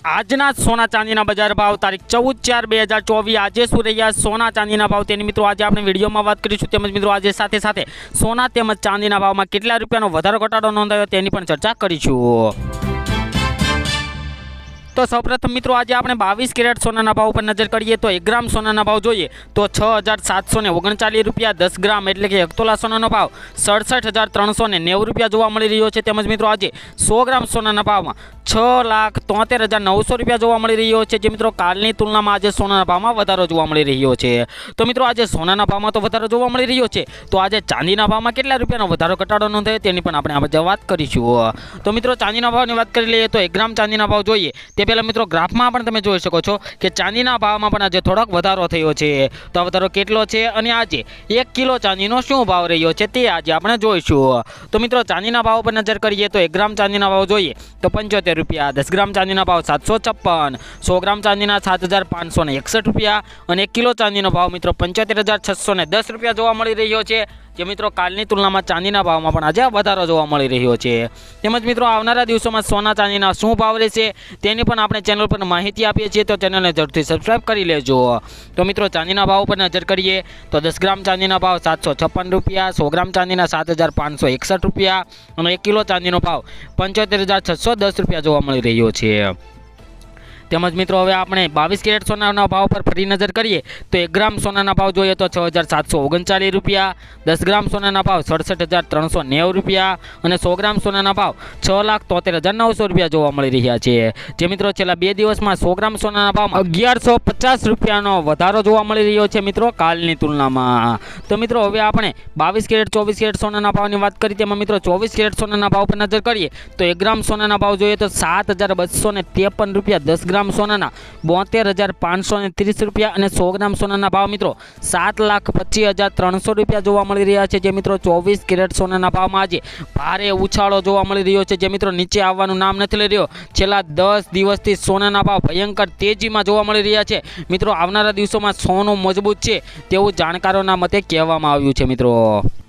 આજના સોના ચાંદીના બજાર ભાવ તારીખ 14/4/2024 આજે શું રહ્યા સોના ચાંદીના ભાવ તેની મિત્રો આજે આપણે વિડીયોમાં વાત કરીશું। તેમજ મિત્રો આજે સાથે સાથે સોના તેમજ ચાંદીના ભાવમાં કેટલા રૂપિયાનો વધારો ઘટાડો નોંધાયો તેની પણ ચર્ચા કરીશું। तो सौप्रथम मित्रों आज आपणे 22 कैरेट सोना भाव पर नजर करिए तो 1 ग्राम सोना भाव जोईए तो 6,739 रुपया, 10 ग्राम एटले के 1 तोला सोना भाव 67,390 रुपया जोवा मळी रह्यो छे। तेमज मित्रों आज 100 ग्राम सोना भाव में 6,73,900 रुपया जोवा मळी रह्यो छे। जे मित्रों कालनी तुलना में आज सोना भाव में वधारो जोवा मळी रह्यो छे। तो मित्रों आज सोना भाव में तो वधारो जोवा मळी रह्यो छे, तो आज चांदीना भाव में केटला रुपयानो वधारो घटाडो नोंधायो तेनी पण आपणे आज वात करीशुं। तो मित्रों चांदीना भावनी वात करी लईए तो 1 ग्राम चांदीना भाव जोईए ते पहला मित्रों ग्राफ में पण तमे जोई शको छो कि चांदीना भाव में पण आज थोड़ोक वधारो थयो छे। तो आ वधारो केटलो छे अने आज 1 किलो चांदीनो शुं भाव रह्यो छे ते आज आपणे जोईशुं। तो मित्रों चांदीना भाव पर नजर करिए तो 1 ग्राम चांदीना भाव जोईए तो 75 रुपया, 10 ग्राम चांदीना भाव 756, 100 ग्राम चांदीना 7,561 रुपया और 1 किलो चांदीनो भाव मित्रों 75,610 रुपया जोवा मळी रह्यो छे। जे मित्रों कालनी तुलना में चांदीना भाव में पण आज वधारो जोवा मळी रह्यो छे। तेमज मित्रों आवनारा दिवसों में सोना चांदीना शुं भाव रहेशे तेनी पण आपणे चेनल पर माहिती आपीए छीए, तो चेनल ने जरूरथी सब्सक्राइब करी लेजो। तो मित्रों चांदीना भाव पर नजर करिए तो 10 ग्राम चांदीना भाव 756 रुपया, 100 ग्राम चांदीना 7,561 रुपया और 1 किलो चांदीनो भाव 75,610 रुपया जोवा मळी रह्यो छे। तेमज मित्रों हवे आपणे 22 कैरेट सोना भाव पर फरी नजर करिए तो 1 ग्राम सोना भाव जोईए तो 6,739 रुपया, 10 ग्राम सोना भाव 67,390 रुपया और 100 ग्राम सोना भाव 6,73,900 रुपया जोवा मळी रह्या छे। जे मित्रों छेल्ला 2 दिवस में 100 ग्राम सोना भाव में 1150 रुपयानो वधारो जोवा मळी रह्यो छे मित्रों कालनी तुलना में। तो मित्रों हवे आपणे 22 कैरेट 24 कैरेट सोना भावनी वात करी तेमां मित्रों 24 कैरेट सोना भाव पर नजर करिए तो 1 ग्राम सोना भाव जोईए तो 7,253 रुपया, 10 ग्राम सोना 72,530 रुपया और 100 ग्राम सोना भाव मित्रों 7,25,300 रुपया जोवा मळी रह्या छे। जे मित्रों 24 कैरेट सोना भाव में आज भारे उछाळो जोवा मळी रह्यो छे। जे मित्रों नीचे आववानुं नाम नथी लई रह्यो। छेल्ला 10 दिवसथी सोना भाव भयंकर तेजी में जोवा मळी रह्या छे। मित्रों आवनारा दिवसों में सोનું मजबूत छे तेवुं जाणकारोना मते कहेवामां आव्युं छे मित्रों।